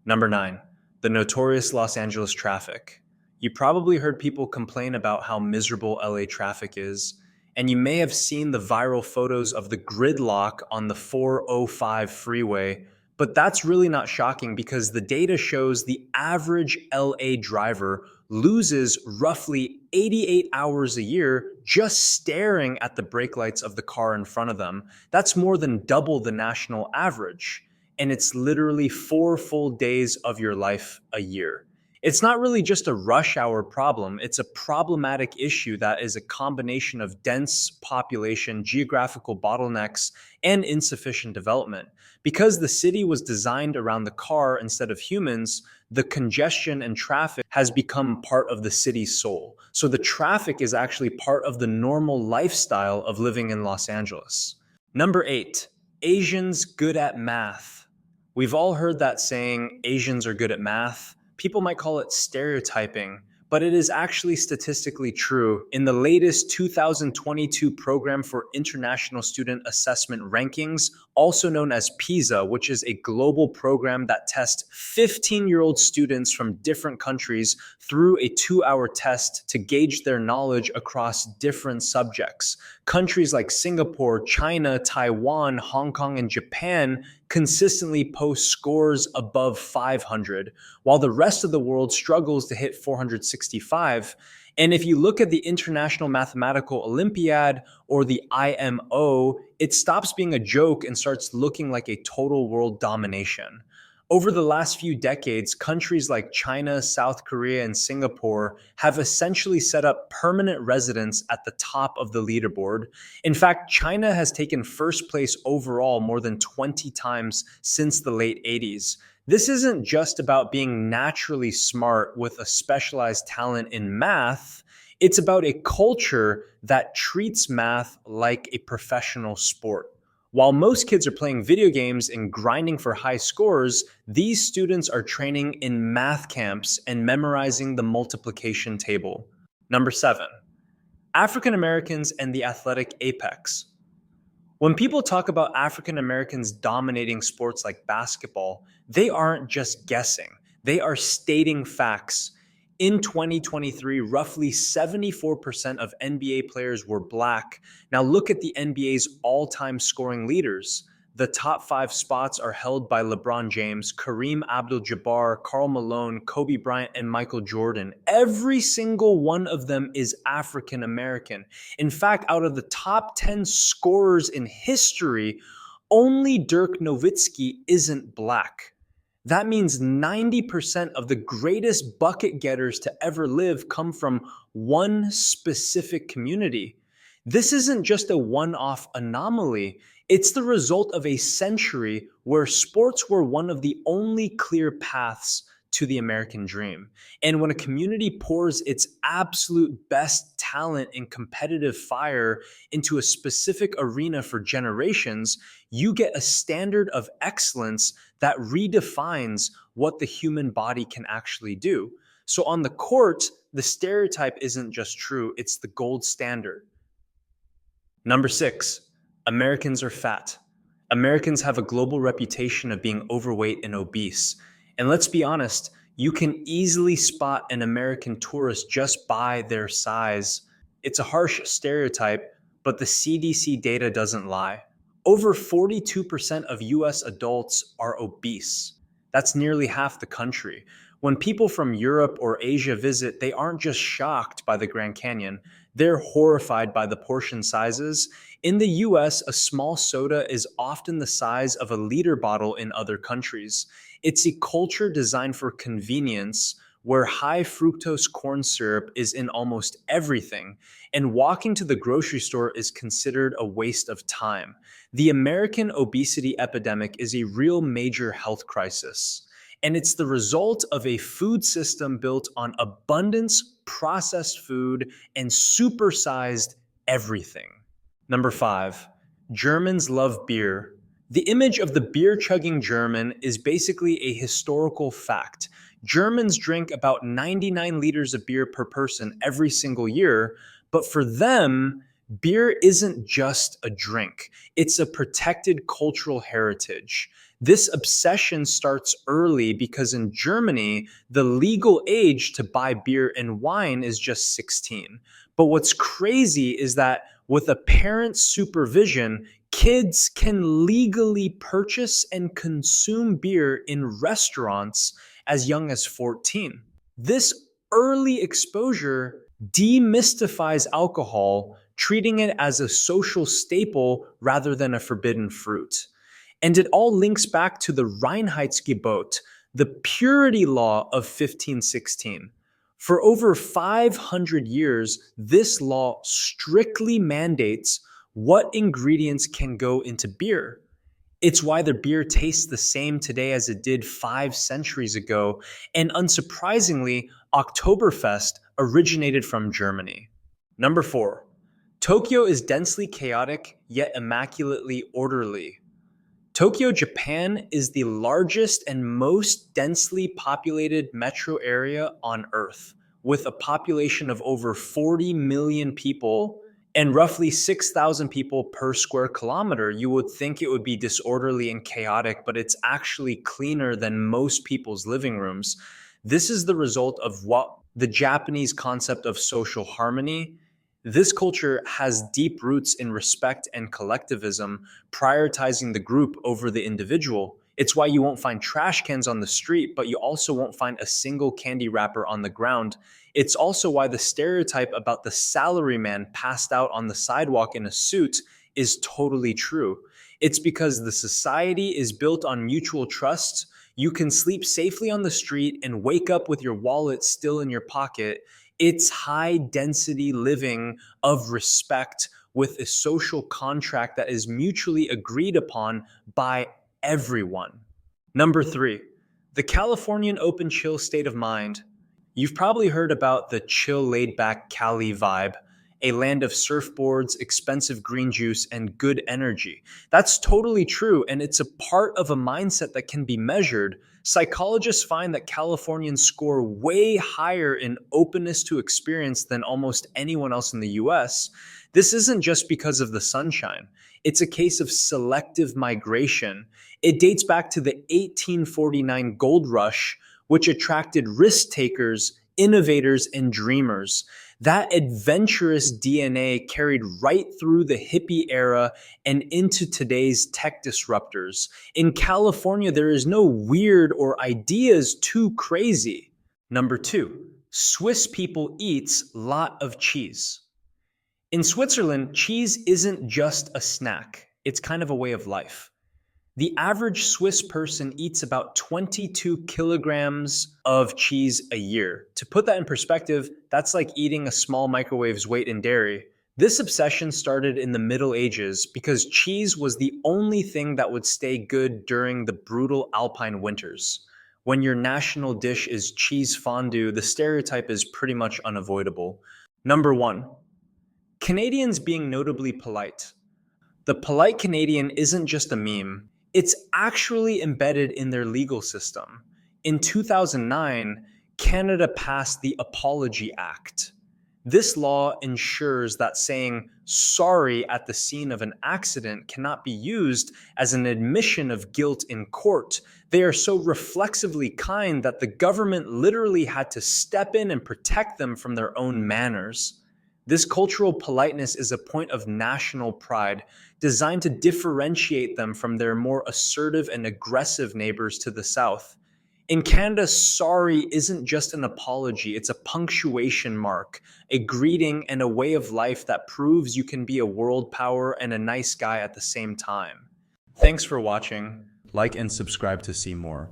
Number 9, the notorious Los Angeles traffic. You probably heard people complain about how miserable LA traffic is, and you may have seen the viral photos of the gridlock on the 405 freeway, but that's really not shocking because the data shows the average LA driver loses roughly 88 hours a year just staring at the brake lights of the car in front of them. That's more than double the national average, and it's literally 4 full days of your life a year. It's not really just a rush hour problem, it's a problematic issue that is a combination of dense population, geographical bottlenecks, and insufficient development. Because the city was designed around the car instead of humans, the congestion and traffic has become part of the city's soul. So the traffic is actually part of the normal lifestyle of living in Los Angeles. Number 8, Asians good at math. We've all heard that saying, Asians are good at math. People might call it stereotyping, but it is actually statistically true. In the latest 2022 Program for International Student Assessment Rankings, also known as PISA, which is a global program that tests 15-year-old students from different countries through a 2-hour test to gauge their knowledge across different subjects. Countries like Singapore, China, Taiwan, Hong Kong, and Japan consistently post scores above 500, while the rest of the world struggles to hit 465. And if you look at the International Mathematical Olympiad or the IMO, it stops being a joke and starts looking like a total world domination. Over the last few decades, countries like China, South Korea, and Singapore have essentially set up permanent residence at the top of the leaderboard. In fact, China has taken first place overall more than 20 times since the late 80s. This isn't just about being naturally smart with a specialized talent in math. It's about a culture that treats math like a professional sport. While most kids are playing video games and grinding for high scores, these students are training in math camps and memorizing the multiplication table. Number 7, African Americans and the athletic apex. When people talk about African Americans dominating sports like basketball, they aren't just guessing, they are stating facts. In 2023, roughly 74% of NBA players were black. Now look at the NBA's all-time scoring leaders. The top 5 spots are held by LeBron James, Kareem Abdul-Jabbar, Karl Malone, Kobe Bryant, and Michael Jordan. Every single one of them is African American. In fact, out of the top 10 scorers in history, only Dirk Nowitzki isn't black. That means 90% of the greatest bucket getters to ever live come from one specific community. This isn't just a one-off anomaly. It's the result of a century where sports were one of the only clear paths to the American dream. And when a community pours its absolute best talent and competitive fire into a specific arena for generations, you get a standard of excellence that redefines what the human body can actually do. So on the court, the stereotype isn't just true, it's the gold standard. Number 6, Americans are fat. Americans have a global reputation of being overweight and obese. And let's be honest, you can easily spot an American tourist just by their size. It's a harsh stereotype, but the CDC data doesn't lie. Over 42% of US adults are obese. That's nearly half the country. When people from Europe or Asia visit, they aren't just shocked by the Grand Canyon, they're horrified by the portion sizes. In the US, a small soda is often the size of a liter bottle in other countries. It's a culture designed for convenience where high fructose corn syrup is in almost everything, and walking to the grocery store is considered a waste of time. The American obesity epidemic is a real major health crisis. And it's the result of a food system built on abundance, processed food, and supersized everything. Number 5, Germans love beer. The image of the beer chugging German is basically a historical fact. Germans drink about 99 liters of beer per person every single year, but for them, beer isn't just a drink. It's a protected cultural heritage. This obsession starts early because in Germany, the legal age to buy beer and wine is just 16. But what's crazy is that with a parent's supervision, kids can legally purchase and consume beer in restaurants as young as 14. This early exposure demystifies alcohol, treating it as a social staple rather than a forbidden fruit. And it all links back to the Reinheitsgebot, the purity law of 1516. For over 500 years, this law strictly mandates what ingredients can go into beer. It's why the beer tastes the same today as it did 5 centuries ago. And unsurprisingly, Oktoberfest originated from Germany. Number 4, Tokyo is densely chaotic yet immaculately orderly. Tokyo, Japan is the largest and most densely populated metro area on Earth, with a population of over 40 million people and roughly 6,000 people per square kilometer. You would think it would be disorderly and chaotic, but it's actually cleaner than most people's living rooms. This is the result of what the Japanese concept of social harmony. This culture has deep roots in respect and collectivism, prioritizing the group over the individual. It's why you won't find trash cans on the street, but you also won't find a single candy wrapper on the ground. It's also why the stereotype about the salaryman passed out on the sidewalk in a suit is totally true. It's because the society is built on mutual trust. You can sleep safely on the street and wake up with your wallet still in your pocket. It's high density living of respect with a social contract that is mutually agreed upon by everyone. Number 3, the Californian open chill state of mind. You've probably heard about the chill laid back Cali vibe, a land of surfboards, expensive green juice, and good energy. That's totally true, and it's a part of a mindset that can be measured. Psychologists find that Californians score way higher in openness to experience than almost anyone else in the US. This isn't just because of the sunshine. It's a case of selective migration. It dates back to the 1849 gold rush, which attracted risk takers, innovators, and dreamers. That adventurous DNA carried right through the hippie era and into today's tech disruptors. In California, there is no weird or ideas too crazy. Number 2, Swiss people eats lot of cheese. In Switzerland, cheese isn't just a snack. It's kind of a way of life. The average Swiss person eats about 22 kilograms of cheese a year. To put that in perspective, that's like eating a small microwave's weight in dairy. This obsession started in the Middle Ages because cheese was the only thing that would stay good during the brutal alpine winters. When your national dish is cheese fondue, the stereotype is pretty much unavoidable. Number 1, Canadians being notably polite. The polite Canadian isn't just a meme, it's actually embedded in their legal system. In 2009, Canada passed the Apology Act. This law ensures that saying sorry at the scene of an accident cannot be used as an admission of guilt in court. They are so reflexively kind that the government literally had to step in and protect them from their own manners. This cultural politeness is a point of national pride, designed to differentiate them from their more assertive and aggressive neighbors to the south. In Canada, sorry isn't just an apology, it's a punctuation mark, a greeting, and a way of life that proves you can be a world power and a nice guy at the same time. Thanks for watching. Like and subscribe to see more.